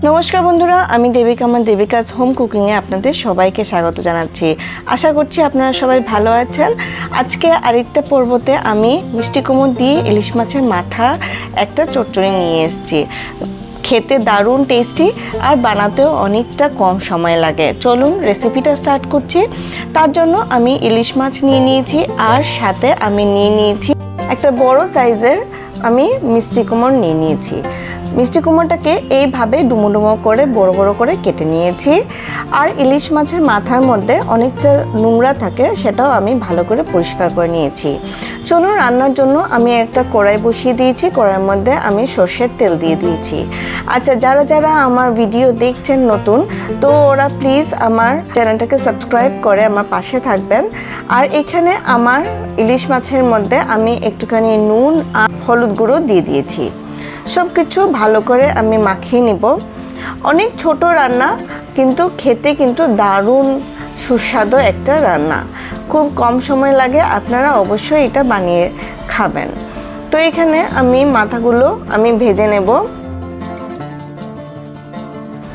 নমস্কার বন্ধুরা, আমি দেবিকা। আমার দেবিকাস হোম কুকিংয়ে আপনাদের সবাইকে স্বাগত জানাচ্ছি। আশা করছি আপনারা সবাই ভালো আছেন। আজকে আরেকটা পর্বতে আমি মিষ্টি কুমড়ো দিয়ে ইলিশ মাছের মাথা একটা চচ্চড়ি নিয়ে এসেছি। খেতে দারুণ টেস্টি আর বানাতেও অনেকটা কম সময় লাগে। চলুন রেসিপিটা স্টার্ট করছি। তার জন্য আমি ইলিশ মাছ নিয়ে নিয়েছি আর সাথে আমি নিয়ে নিয়েছি একটা বড় সাইজের আমি মিষ্টি কুমড়ো নিয়ে নিয়েছি। মিষ্টি কুমড়োটাকে এইভাবে ডুমো ডুমো করে বড় বড় করে কেটে নিয়েছি। আর ইলিশ মাছের মাথার মধ্যে অনেকটা নোংরা থাকে, সেটাও আমি ভালো করে পরিষ্কার করে নিয়েছি। চলুন রান্নার জন্য আমি একটা কড়াই বসিয়ে দিয়েছি। কড়াইয়ের মধ্যে আমি সর্ষের তেল দিয়ে দিয়েছি। আচ্ছা, যারা যারা আমার ভিডিও দেখছেন নতুন, তো ওরা প্লিজ আমার চ্যানেলটাকে সাবস্ক্রাইব করে আমার পাশে থাকবেন। আর এখানে আমার ইলিশ মাছের মধ্যে আমি একটুখানি নুন আর হলুদ গুঁড়ো দিয়ে দিয়েছি। সব কিছু ভালো করে আমি মাখিয়ে নিব। অনেক ছোট রান্না, কিন্তু খেতে কিন্তু দারুণ সুস্বাদু একটা রান্না। খুব কম সময় লাগে, আপনারা অবশ্যই এটা বানিয়ে খাবেন। তো এখানে আমি মাথাগুলো আমি ভেজে নেব।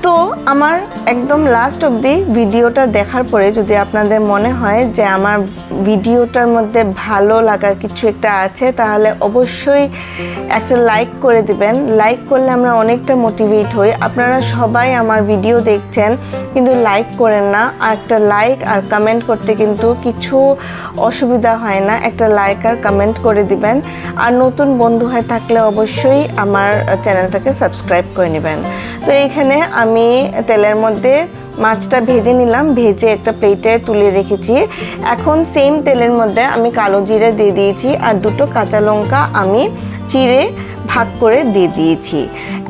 তো আমার একদম লাস্ট অবধি ভিডিওটা দেখার পরে যদি আপনাদের মনে হয় যে আমার ভিডিওটার মধ্যে ভালো লাগার কিছু একটা আছে, তাহলে অবশ্যই একটা লাইক করে দিবেন। লাইক করলে আমরা অনেকটা মোটিভেট হই। আপনারা সবাই আমার ভিডিও দেখছেন কিন্তু লাইক করেন না। আর একটা লাইক আর কমেন্ট করতে কিন্তু কিছু অসুবিধা হয় না, একটা লাইক আর কমেন্ট করে দিবেন। আর নতুন বন্ধু হয়ে থাকলে অবশ্যই আমার চ্যানেলটাকে সাবস্ক্রাইব করে নেবেন। তো এইখানে আমি তেলের মধ্যে মাছটা ভেজে নিলাম, ভেজে একটা প্লেটে তুলে রেখেছি। এখন সেম তেলের মধ্যে আমি কালো জিরে দিয়ে দিয়েছি আর দুটো কাঁচা লঙ্কা আমি চিড়ে ভাগ করে দিয়ে দিয়েছি।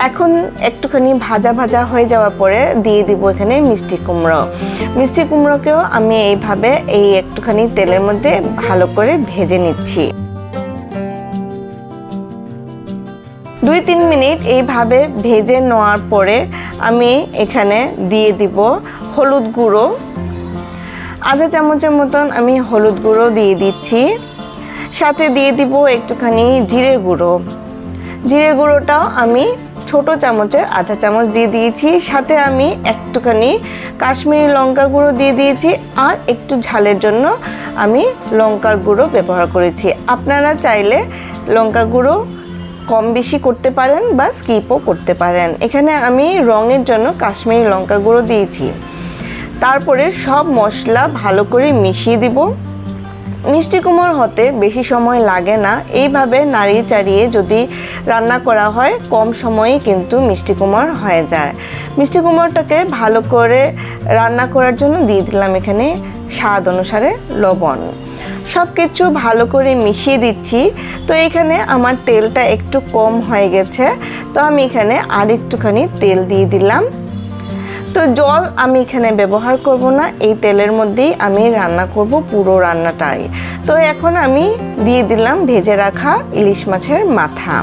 এখন একটুখানি ভাজা ভাজা হয়ে যাওয়ার পরে দিয়ে দিব এখানে মিষ্টি কুমড়ো। মিষ্টি কুমড়োকেও আমি এইভাবে এই একটুখানি তেলের মধ্যে ভালো করে ভেজে নিচ্ছি। 2-3 মিনিট এইভাবে ভেজে নেওয়ার পরে আমি এখানে দিয়ে দিব হলুদ গুঁড়ো। আধা চামচের মতন আমি হলুদ গুঁড়ো দিয়ে দিচ্ছি। সাথে দিয়ে দিব একটুখানি জিরে গুঁড়ো। জিরে গুঁড়োটাও আমি ছোট চামচের আধা চামচ দিয়ে দিয়েছি। সাথে আমি একটুখানি কাশ্মীরি লঙ্কা গুঁড়ো দিয়ে দিয়েছি আর একটু ঝালের জন্য আমি লঙ্কার গুঁড়ো ব্যবহার করেছি। আপনারা চাইলে লঙ্কা গুঁড়ো কম বেশি করতে পারেন বা স্কিপও করতে পারেন। এখানে আমি রঙের জন্য কাশ্মীরি লঙ্কা গুঁড়ো দিয়েছি। তারপরে সব মশলা ভালো করে মিশিয়ে দিব। মিষ্টি কুমড়ো হতে বেশি সময় লাগে না। এইভাবে নাড়িয়ে চাড়িয়ে যদি রান্না করা হয় কম সময়ে কিন্তু মিষ্টি কুমড়ো হয়ে যায়। মিষ্টি কুমড়োটাকে ভালো করে রান্না করার জন্য দিয়ে দিলাম এখানে স্বাদ অনুসারে লবণ। সব কিছু ভালো করে মিশিয়ে দিচ্ছি। তো এখানে আমার তেলটা একটু কম হয়ে গেছে, তো আমি এখানে আর একটুখানি তেল দিয়ে দিলাম। তো জল আমি এখানে ব্যবহার করব না, এই তেলের মধ্যেই আমি রান্না করব পুরো রান্নাটাই। তো এখন আমি দিয়ে দিলাম ভেজে রাখা ইলিশ মাছের মাথা।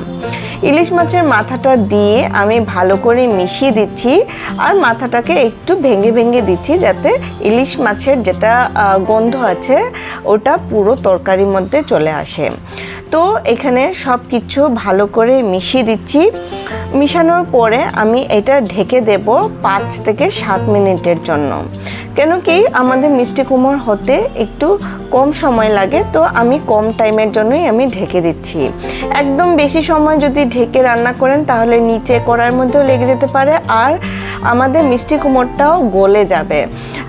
ইলিশ মাছের মাথাটা দিয়ে আমি ভালো করে মিশিয়ে দিচ্ছি আর মাথাটাকে একটু ভেঙে ভেঙে দিচ্ছি যাতে ইলিশ মাছের যেটা গন্ধ আছে ওটা পুরো তরকারির মধ্যে চলে আসে। তো এখানে সব কিছু ভালো করে মিশিয়ে দিচ্ছি। মিশানোর পরে আমি এটা ঢেকে দেব 5 থেকে 7 মিনিটের জন্য। কেন কি আমাদের মিষ্টি কুমড়ো হতে একটু কম সময় লাগে, তো আমি কম টাইমের জন্যই আমি ঢেকে দিচ্ছি। একদম বেশি সময় যদি ঢেকে রান্না করেন তাহলে নিচে কড়াইয়ের মধ্যেও লেগে যেতে পারে আর আমাদের মিষ্টি কুমড়োটাও গলে যাবে।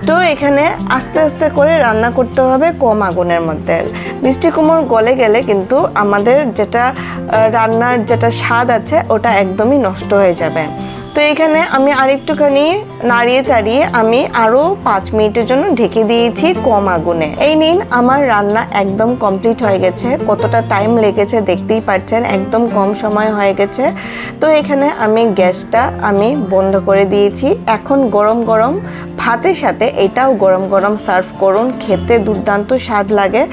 তো এখানে আস্তে আস্তে করে রান্না করতে হবে কম আগুনের মধ্যে। মিষ্টি কুমড়ো গলে গেলে কিন্তু আমাদের যেটা রান্নার যেটা স্বাদ আছে ওটা একদমই নষ্ট হয়ে যাবে। তো এখানে আমি আরেকটুখানি নাড়িয়ে চাড়িয়ে আমি আরও 5 মিনিটের জন্য ঢেকে দিয়েছি কম আগুনে। এই নিন, আমার রান্না একদম কমপ্লিট হয়ে গেছে। কতটা টাইম লেগেছে দেখতেই পাচ্ছেন, একদম কম সময় হয়ে গেছে। তো এখানে আমি গ্যাসটা আমি বন্ধ করে দিয়েছি। এখন গরম গরম ভাতের সাথে এটাও গরম গরম সার্ভ করুন, খেতে দুর্দান্ত স্বাদ লাগে।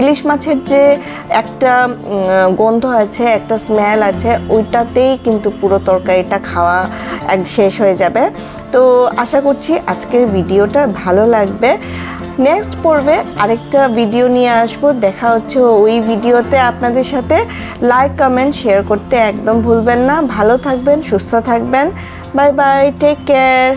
ইলিশ মাছের যে একটা গন্ধ আছে, একটা স্মেল আছে, ওইটাতেই কিন্তু পুরো তরকারিটা খাওয়া শেষ হয়ে যাবে। তো আশা করছি আজকের ভিডিওটা ভালো লাগবে। নেক্সট পর্বে আরেকটা ভিডিও নিয়ে আসবো। দেখা হচ্ছে ওই ভিডিওতে আপনাদের সাথে। লাইক কমেন্ট শেয়ার করতে একদম ভুলবেন না। ভালো থাকবেন, সুস্থ থাকবেন। Bye bye, take care.